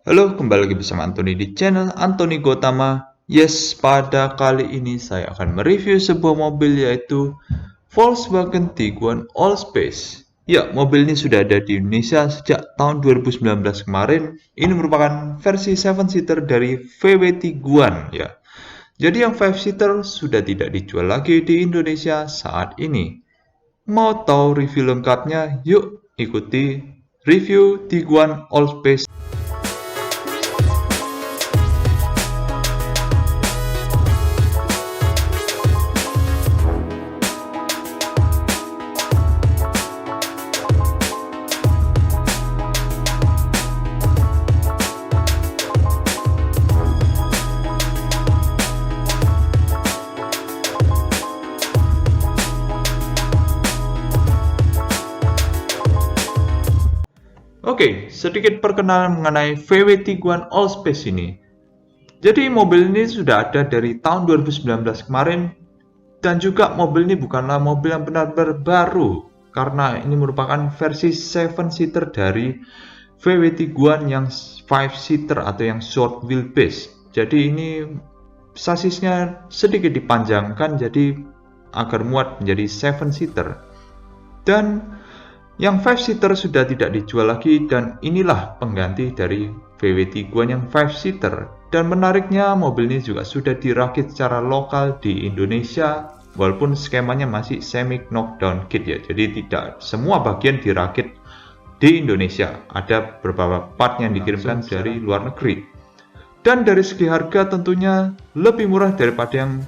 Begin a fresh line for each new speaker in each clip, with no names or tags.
Halo, kembali lagi bersama Anthony di channel Anthony Gotama. Yes, pada kali ini saya akan mereview sebuah mobil yaitu Volkswagen Tiguan Allspace. Ya, mobil ini sudah ada di Indonesia sejak tahun 2019 kemarin. Ini merupakan versi 7-seater dari VW Tiguan ya. Jadi yang 5-seater sudah tidak dijual lagi di Indonesia saat ini. Mau tahu review lengkapnya? Yuk ikuti review Tiguan Allspace. Oke, sedikit perkenalan mengenai VW Tiguan Allspace ini. Jadi mobil ini sudah ada dari tahun 2019 kemarin dan juga mobil ini bukanlah mobil yang benar-benar baru karena ini merupakan versi 7-seater dari VW Tiguan yang 5-seater atau yang short wheelbase. Jadi ini sasisnya sedikit dipanjangkan jadi agar muat menjadi 7-seater. Dan yang 5-seater sudah tidak dijual lagi dan inilah pengganti dari VW Tiguan yang 5-seater. Dan menariknya mobil ini juga sudah dirakit secara lokal di Indonesia walaupun skemanya masih semi knockdown kit ya. Jadi tidak semua bagian dirakit di Indonesia. Ada beberapa part yang dikirimkan dari luar negeri. Dan dari segi harga tentunya lebih murah daripada yang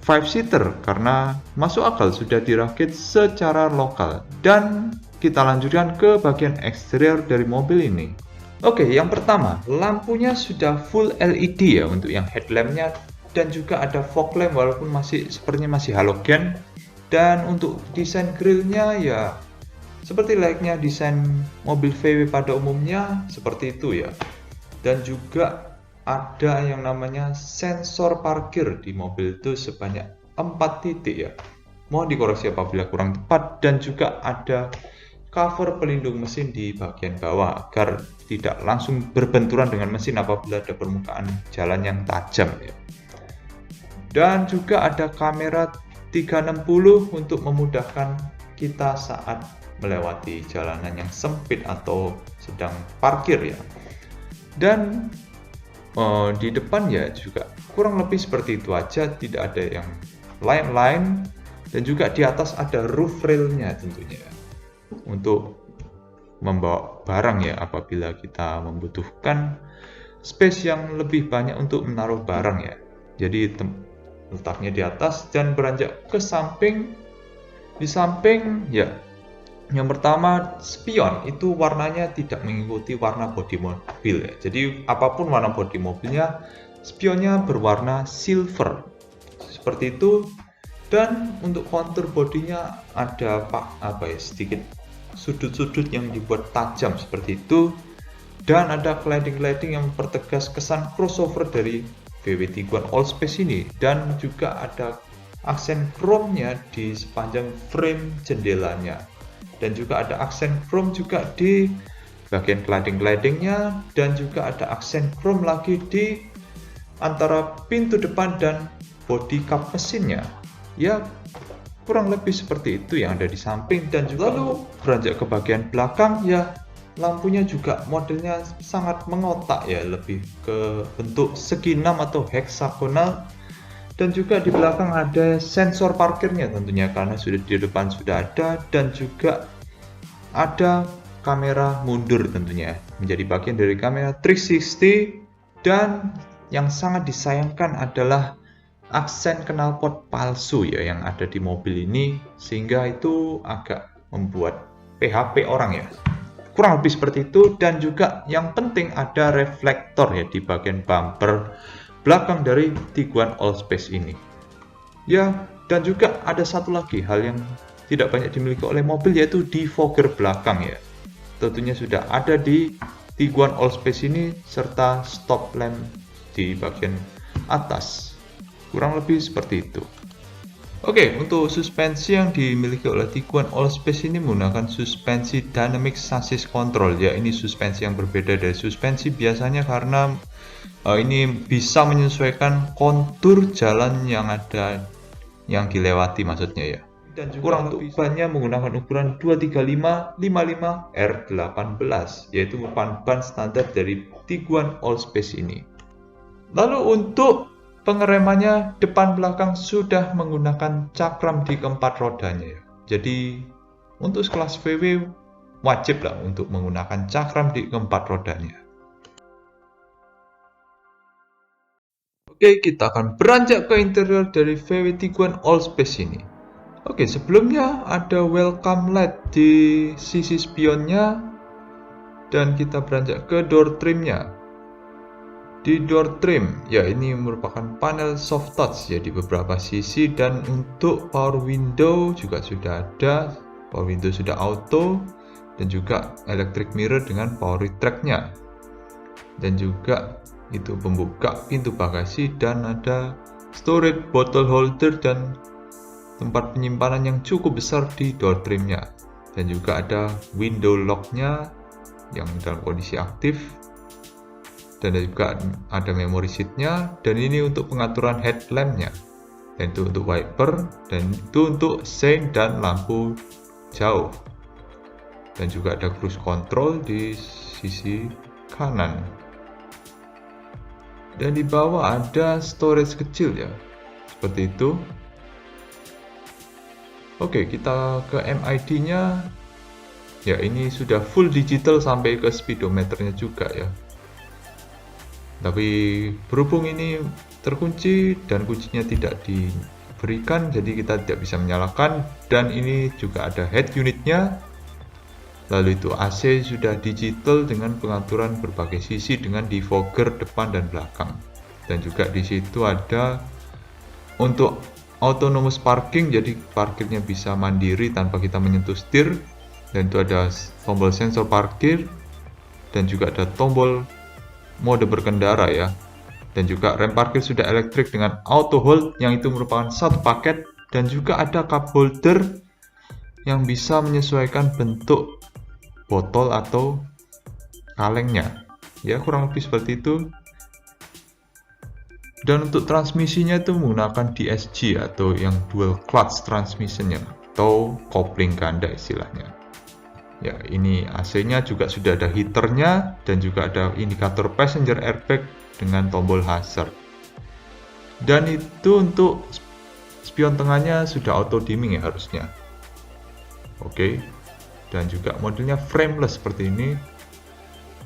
5-seater karena masuk akal sudah dirakit secara lokal. Dan kita lanjutkan ke bagian eksterior dari mobil ini. Oke, yang pertama, lampunya sudah full LED ya untuk yang headlampnya dan juga ada fog lamp walaupun sepertinya masih halogen. Dan untuk desain grillnya ya seperti layaknya desain mobil VW pada umumnya seperti itu ya. Dan juga ada yang namanya sensor parkir di mobil itu sebanyak 4 titik ya. Mohon dikoreksi apabila kurang tepat dan juga ada cover pelindung mesin di bagian bawah agar tidak langsung berbenturan dengan mesin apabila ada permukaan jalan yang tajam ya. Dan juga ada kamera 360 untuk memudahkan kita saat melewati jalanan yang sempit atau sedang parkir ya. Dan di depan ya juga kurang lebih seperti itu aja, tidak ada yang lain-lain. Dan juga di atas ada roof railnya tentunya untuk membawa barang ya apabila kita membutuhkan space yang lebih banyak untuk menaruh barang ya. Jadi letaknya di atas dan beranjak ke samping. Di samping ya, yang pertama spion itu warnanya tidak mengikuti warna bodi mobil ya. Jadi apapun warna bodi mobilnya, spionnya berwarna silver seperti itu. Dan untuk kontur bodinya ada sedikit sudut-sudut yang dibuat tajam seperti itu. Dan ada cladding-cladding yang mempertegas kesan crossover dari VW Tiguan Allspace ini. Dan juga ada aksen chrome-nya di sepanjang frame jendelanya. Dan juga ada aksen chrome juga di bagian cladding-claddingnya. Dan juga ada aksen chrome lagi di antara pintu depan dan body cup mesinnya. Ya, kurang lebih seperti itu yang ada di samping. Dan juga lalu beranjak ke bagian belakang ya, lampunya juga modelnya sangat mengotak ya, lebih ke bentuk segi 6 atau heksagonal. Dan juga di belakang ada sensor parkirnya tentunya karena sudah di depan sudah ada. Dan juga ada kamera mundur tentunya menjadi bagian dari kamera 360. Dan yang sangat disayangkan adalah aksen knalpot palsu ya yang ada di mobil ini, sehingga itu agak membuat PHP orang ya. Kurang lebih seperti itu. Dan juga yang penting ada reflektor ya di bagian bumper belakang dari Tiguan Allspace ini. Ya, dan juga ada satu lagi hal yang tidak banyak dimiliki oleh mobil yaitu defogger belakang ya. Tentunya sudah ada di Tiguan Allspace ini serta stop lamp di bagian atas. Kurang lebih seperti itu. Oke, untuk suspensi yang dimiliki oleh Tiguan Allspace ini menggunakan suspensi Dynamic Chassis Control. Ya, ini suspensi yang berbeda dari suspensi biasanya karena ini bisa menyesuaikan kontur jalan yang ada yang dilewati maksudnya ya. Dan juga kurang untuk bannya menggunakan ukuran 235 55 R18, yaitu merupakan ban standar dari Tiguan Allspace ini. Lalu untuk pengeremannya depan belakang sudah menggunakan cakram di keempat rodanya ya. Jadi untuk kelas VW wajib lah untuk menggunakan cakram di keempat rodanya. Oke, kita akan beranjak ke interior dari VW Tiguan Allspace ini. Oke, sebelumnya ada welcome light di sisi spionnya dan kita beranjak ke door trimnya. Di door trim, ya ini merupakan panel soft touch ya di beberapa sisi, dan untuk power window juga sudah ada. Power window sudah auto dan juga electric mirror dengan power retract-nya. Dan juga itu pembuka pintu bagasi dan ada storage bottle holder dan tempat penyimpanan yang cukup besar di door trimnya. Dan juga ada window lock-nya yang dalam kondisi aktif. Dan juga ada memory seat-nya, dan ini untuk pengaturan headlamp-nya, dan itu untuk wiper, dan itu untuk sein dan lampu jauh, dan juga ada cruise control di sisi kanan, dan di bawah ada storage kecil ya, seperti itu. Oke, kita ke MID-nya ya, ini sudah full digital sampai ke speedometernya juga ya. Tapi berhubung ini terkunci dan kuncinya tidak diberikan, jadi kita tidak bisa menyalakan. Dan ini juga ada head unitnya. Lalu itu AC sudah digital dengan pengaturan berbagai sisi dengan defogger depan dan belakang. Dan juga di situ ada untuk autonomous parking, jadi parkirnya bisa mandiri tanpa kita menyentuh setir. Dan itu ada tombol sensor parkir dan juga ada tombol mode berkendara ya, dan juga rem parkir sudah elektrik dengan auto hold yang itu merupakan satu paket, dan juga ada cup holder yang bisa menyesuaikan bentuk botol atau kalengnya ya, kurang lebih seperti itu. Dan untuk transmisinya itu menggunakan DSG atau yang dual clutch transmission atau kopling ganda istilahnya. Ya, ini AC-nya juga sudah ada heaternya dan juga ada indikator passenger airbag dengan tombol hazard. Dan itu untuk spion tengahnya sudah auto dimming ya harusnya. Oke. Dan juga modelnya frameless seperti ini.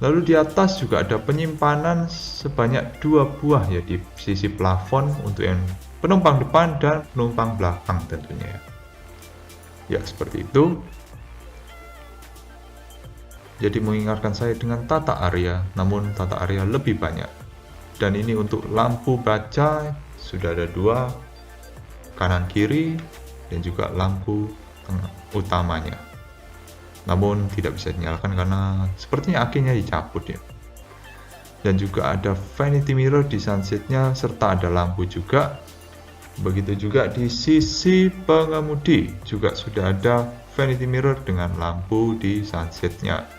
Lalu di atas juga ada penyimpanan sebanyak 2 buah ya di sisi plafon untuk yang penumpang depan dan penumpang belakang tentunya ya. Ya, seperti itu. Jadi mengingatkan saya dengan tata area, namun tata area lebih banyak. Dan ini untuk lampu baca sudah ada 2, kanan kiri, dan juga lampu tengah utamanya. Namun tidak bisa dinyalakan karena sepertinya akinya dicabut ya. Dan juga ada vanity mirror di sunsetnya serta ada lampu juga. Begitu juga di sisi pengemudi juga sudah ada vanity mirror dengan lampu di sunsetnya.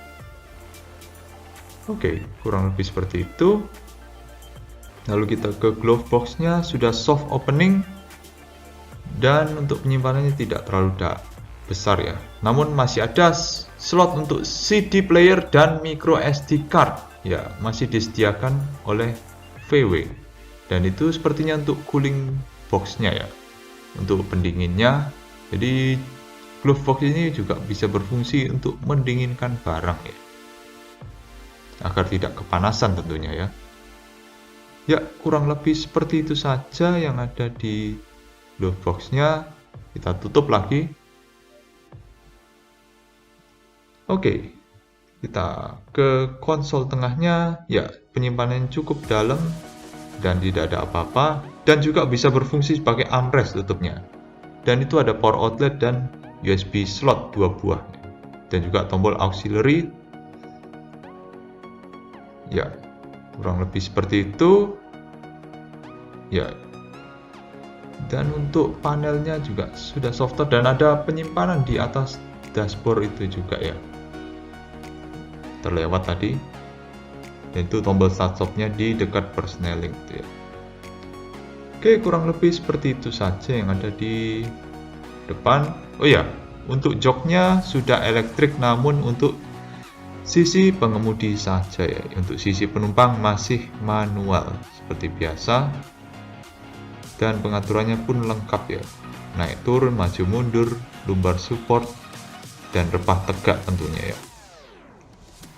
Oke, kurang lebih seperti itu. Lalu kita ke glove box-nya sudah soft opening, dan untuk penyimpanannya tidak terlalu besar ya. Namun masih ada slot untuk CD player dan micro SD card ya, masih disediakan oleh VW. Dan itu sepertinya untuk cooling box-nya ya, untuk pendinginnya. Jadi glove box ini juga bisa berfungsi untuk mendinginkan barang ya, agar tidak kepanasan tentunya ya. Ya, kurang lebih seperti itu saja yang ada di glove box-nya. Kita tutup lagi. Oke, kita ke konsol tengahnya. Ya, penyimpanan cukup dalam dan tidak ada apa-apa, dan juga bisa berfungsi sebagai armrest tutupnya. Dan itu ada power outlet dan USB slot 2 buah, dan juga tombol auxiliary. Ya, kurang lebih seperti itu. Ya. Dan untuk panelnya juga sudah soft touch dan ada penyimpanan di atas dashboard itu juga ya, terlewat tadi. Dan itu tombol start stopnya di dekat persneling gitu ya. Oke, kurang lebih seperti itu saja yang ada di depan. Oh ya, untuk joknya sudah elektrik, namun untuk sisi pengemudi saja ya. Untuk sisi penumpang masih manual seperti biasa. Dan pengaturannya pun lengkap ya. Naik turun, maju mundur, lumbar support, dan rebah tegak tentunya ya.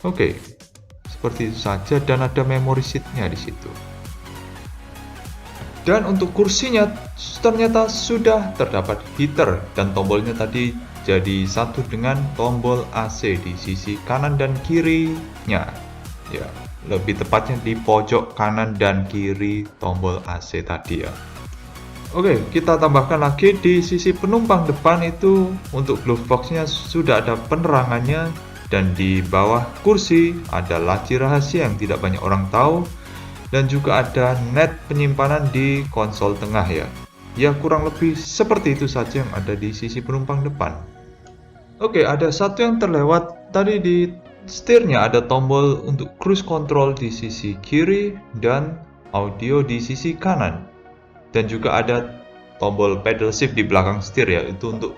Oke, seperti itu saja, dan ada memory seatnya di situ. Dan untuk kursinya ternyata sudah terdapat heater, dan tombolnya tadi jadi satu dengan tombol AC di sisi kanan dan kirinya. Ya, lebih tepatnya di pojok kanan dan kiri tombol AC tadi ya. Oke, kita tambahkan lagi di sisi penumpang depan itu untuk glove box-nya sudah ada penerangannya, dan di bawah kursi ada laci rahasia yang tidak banyak orang tahu, dan juga ada net penyimpanan di konsol tengah ya. Ya, kurang lebih seperti itu saja yang ada di sisi penumpang depan. Oke, ada satu yang terlewat tadi. Di setirnya ada tombol untuk cruise control di sisi kiri dan audio di sisi kanan. Dan juga ada tombol pedal shift di belakang setir ya, itu untuk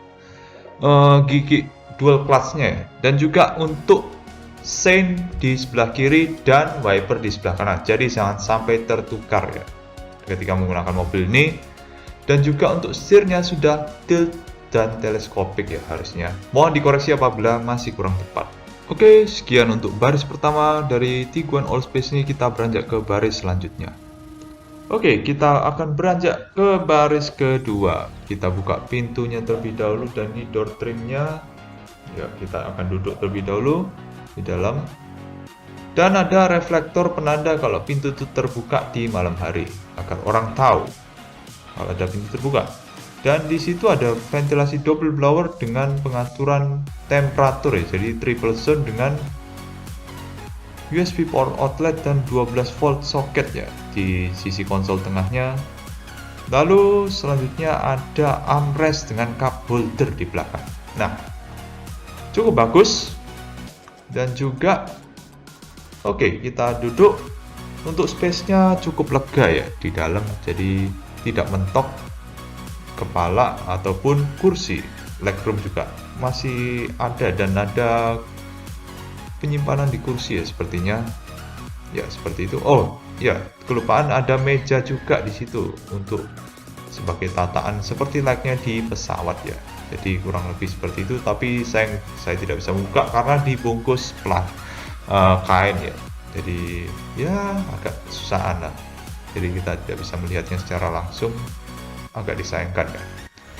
gigi dual clutch-nya ya. Dan juga untuk sein di sebelah kiri dan wiper di sebelah kanan, jadi jangan sampai tertukar ya ketika menggunakan mobil ini. Dan juga untuk setirnya sudah tilt dan teleskopik ya harusnya. Mohon dikoreksi apabila masih kurang tepat. Oke, sekian untuk baris pertama dari Tiguan Allspace ini. Kita beranjak ke baris selanjutnya. Oke, kita akan beranjak ke baris kedua. Kita buka pintunya terlebih dahulu, dan di door trimnya ya kita akan duduk terlebih dahulu di dalam. Dan ada reflektor penanda kalau pintu itu terbuka di malam hari, agar orang tahu kalau ada pintu terbuka. Dan di situ ada ventilasi double blower dengan pengaturan temperatur ya, jadi triple zone dengan USB power outlet dan 12 volt socket ya di sisi konsol tengahnya. Lalu selanjutnya ada armrest dengan cup holder di belakang. Nah, cukup bagus. Dan juga oke, kita duduk. Untuk space-nya cukup lega ya di dalam, jadi tidak mentok kepala ataupun kursi. Legroom juga masih ada, dan ada penyimpanan di kursi ya sepertinya. Ya, seperti itu. Oh, ya, kelupaan ada meja juga di situ untuk sebagai tataan seperti layaknya di pesawat ya. Jadi kurang lebih seperti itu, tapi saya tidak bisa buka karena dibungkus kain ya. Jadi ya agak susahan lah. Jadi kita tidak bisa melihatnya secara langsung, agak disayangkan ya.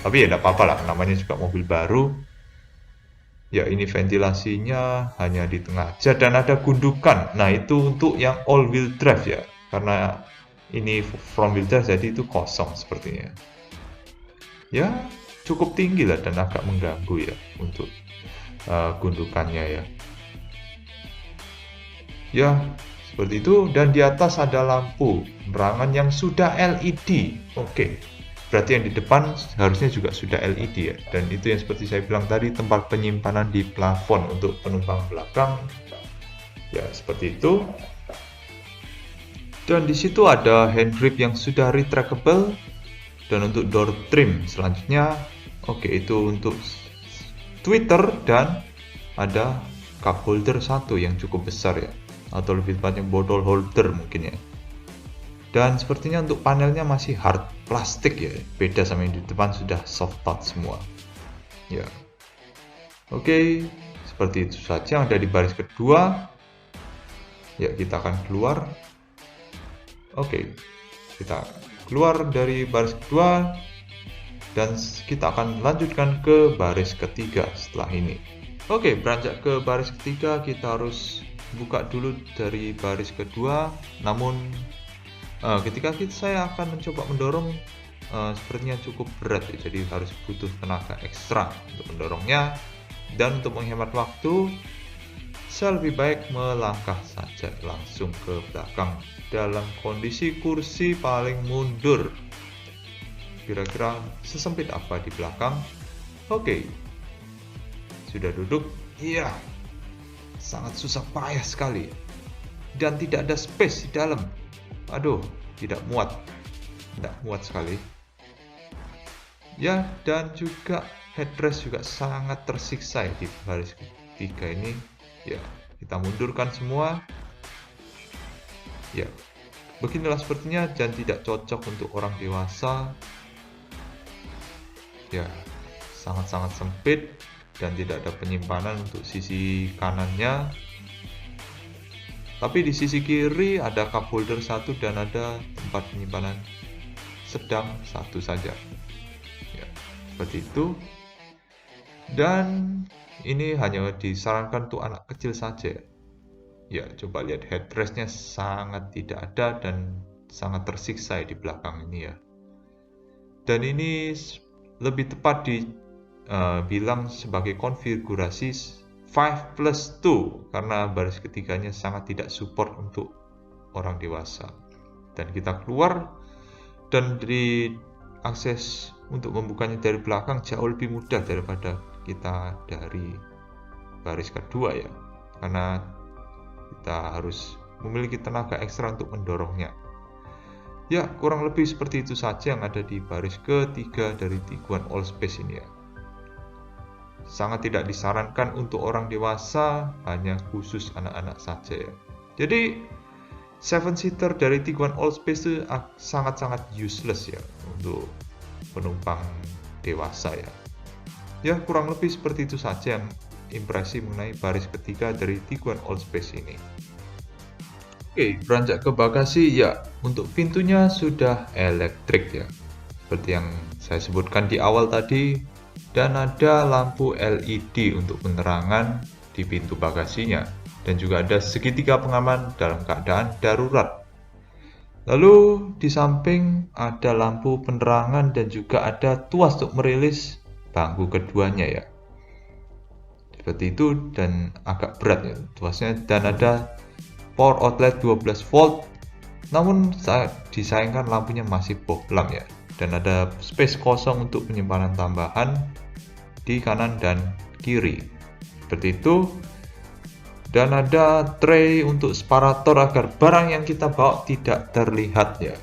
Tapi ya tidak apa-apa lah, namanya juga mobil baru. Ya, ini ventilasinya hanya di tengah aja, dan ada gundukan. Nah, itu untuk yang all wheel drive ya, karena ini front wheel drive jadi itu kosong sepertinya. Ya, cukup tinggi lah dan agak mengganggu ya untuk gundukannya ya. Ya, seperti itu. Dan di atas ada lampu penerangan yang sudah LED. Oke, berarti yang di depan harusnya juga sudah LED ya. Dan itu yang seperti saya bilang tadi, tempat penyimpanan di plafon untuk penumpang belakang. Ya, seperti itu. Dan di situ ada hand grip yang sudah retractable. Dan untuk door trim selanjutnya, oke, itu untuk tweeter, dan ada cup holder satu yang cukup besar ya, atau lebih tepatnya bottle holder mungkin ya. Dan sepertinya untuk panelnya masih hard plastik ya, beda sama yang di depan sudah soft touch semua ya. Oke, seperti itu saja yang ada di baris kedua ya. Kita akan keluar. Oke, kita keluar dari baris kedua, dan kita akan lanjutkan ke baris ketiga setelah ini. Oke, beranjak ke baris ketiga, kita harus buka dulu dari baris kedua. Namun ketika saya akan mencoba mendorong, sepertinya cukup berat ya, jadi harus butuh tenaga ekstra untuk mendorongnya. Dan untuk menghemat waktu, saya lebih baik melangkah saja langsung ke belakang dalam kondisi kursi paling mundur. kira-kira sesempit apa di belakang. Oke, sudah duduk. Iya, sangat susah payah sekali dan tidak ada space di dalam. Aduh, tidak muat sekali ya. Dan juga headrest juga sangat tersiksa ya di baris ketiga ini ya. Kita mundurkan semua ya. Beginilah sepertinya, dan tidak cocok untuk orang dewasa ya. Sangat-sangat sempit dan tidak ada penyimpanan untuk sisi kanannya. Tapi di sisi kiri ada cup holder 1 dan ada tempat penyimpanan sedang 1 saja ya, seperti itu. Dan ini hanya disarankan untuk anak kecil saja ya. Coba lihat, headrestnya sangat tidak ada dan sangat tersiksa di belakang ini ya. Dan ini lebih tepat dibilang sebagai konfigurasi 5+2 karena baris ketiganya sangat tidak support untuk orang dewasa. Dan kita keluar, dan di akses untuk membukanya dari belakang jauh lebih mudah daripada kita dari baris kedua ya, karena kita harus memiliki tenaga ekstra untuk mendorongnya ya. Kurang lebih seperti itu saja yang ada di baris ketiga dari Tiguan Allspace ini ya. Sangat tidak disarankan untuk orang dewasa, hanya khusus anak-anak saja ya. Jadi 7-seater dari Tiguan Allspace itu sangat-sangat useless ya untuk penumpang dewasa ya. Ya, kurang lebih seperti itu saja yang impresi mengenai baris ketiga dari Tiguan Allspace ini. Oke, beranjak ke bagasi ya. Untuk pintunya sudah elektrik ya, seperti yang saya sebutkan di awal tadi. Dan ada lampu LED untuk penerangan di pintu bagasinya, dan juga ada segitiga pengaman dalam keadaan darurat. Lalu di samping ada lampu penerangan dan juga ada tuas untuk merilis bangku keduanya ya. Seperti itu, dan agak berat ya tuasnya. Dan ada power outlet 12 volt, namun disayangkan lampunya masih bohlam ya. Dan ada space kosong untuk penyimpanan tambahan di kanan dan kiri, seperti itu. Dan ada tray untuk separator agar barang yang kita bawa tidak terlihat ya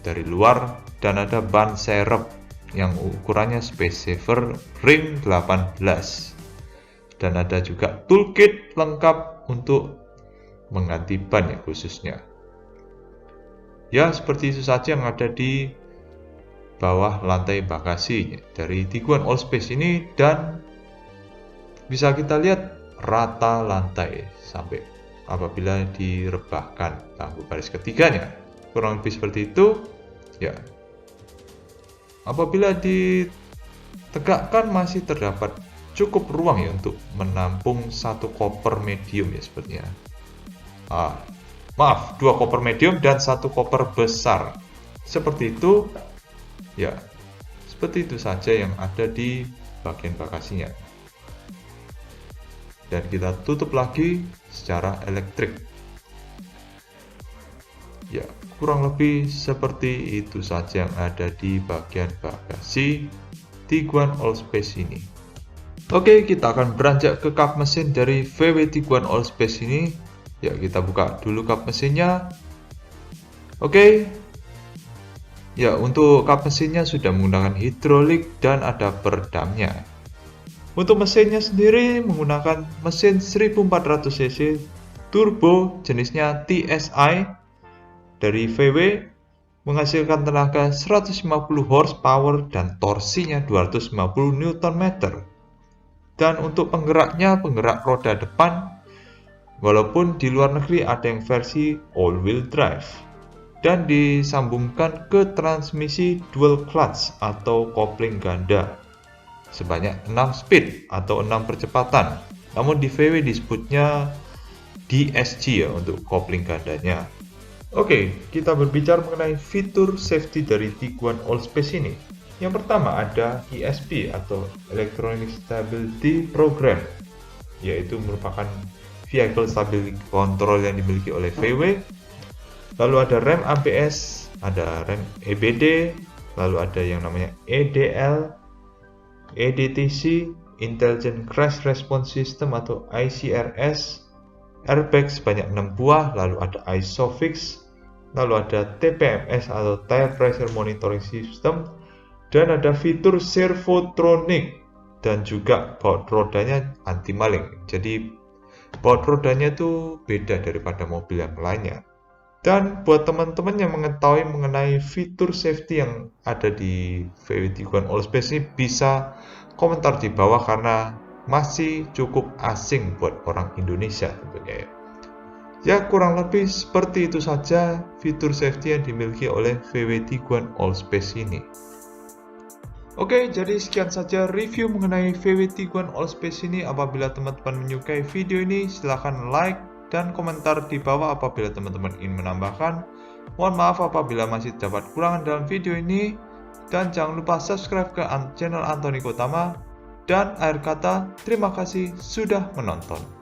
dari luar. Dan ada ban serep yang ukurannya space saver ring 18. Dan ada juga toolkit lengkap untuk mengganti ban ya khususnya ya. Seperti itu saja yang ada di bawah lantai bagasi dari Tiguan Allspace ini. Dan bisa kita lihat rata lantai sampai apabila direbahkan bangku baris ketiganya, kurang lebih seperti itu ya. Apabila ditegakkan masih terdapat cukup ruang ya untuk menampung 1 koper medium ya sepertinya. Maaf, 2 koper medium dan 1 koper besar, seperti itu ya. Seperti itu saja yang ada di bagian bagasinya. Dan kita tutup lagi secara elektrik ya. Kurang lebih seperti itu saja yang ada di bagian bagasi Tiguan Allspace ini. Oke, kita akan beranjak ke kap mesin dari VW Tiguan Allspace ini ya. Kita buka dulu kap mesinnya. Oke ya, untuk kap mesinnya sudah menggunakan hidrolik dan ada peredamnya. Untuk mesinnya sendiri menggunakan mesin 1400 cc turbo jenisnya TSI dari VW, menghasilkan tenaga 150 horsepower dan torsinya 250 Nm. Dan untuk penggeraknya, penggerak roda depan, walaupun di luar negeri ada yang versi all-wheel drive, dan disambungkan ke transmisi dual clutch atau kopling ganda sebanyak 6 speed atau 6 percepatan. Namun di VW disebutnya DSG ya untuk kopling gandanya. Oke, kita berbicara mengenai fitur safety dari Tiguan Allspace ini. Yang pertama ada ESP atau Electronic Stability Program, yaitu merupakan vehicle stability control yang dimiliki oleh VW. Lalu ada rem ABS, ada rem EBD, lalu ada yang namanya EDL, EDTC, Intelligent Crash Response System atau ICRS, airbag sebanyak 6 buah, lalu ada ISOFIX, lalu ada TPMS atau Tire Pressure Monitoring System, dan ada fitur servotronic, dan juga baut rodanya anti maling. Jadi baut rodanya itu beda daripada mobil yang lainnya. Dan buat teman-teman yang mengetahui mengenai fitur safety yang ada di VW Tiguan Allspace ini, bisa komentar di bawah karena masih cukup asing buat orang Indonesia tentunya ya. Ya, kurang lebih seperti itu saja fitur safety yang dimiliki oleh VW Tiguan Allspace ini. Oke, jadi sekian saja review mengenai VW Tiguan Allspace ini. Apabila teman-teman menyukai video ini, silahkan like dan komentar di bawah apabila teman-teman ingin menambahkan. Mohon maaf apabila masih terdapat kekurangan dalam video ini. Dan jangan lupa subscribe ke channel Antoni Kotama. Dan akhir kata, terima kasih sudah menonton.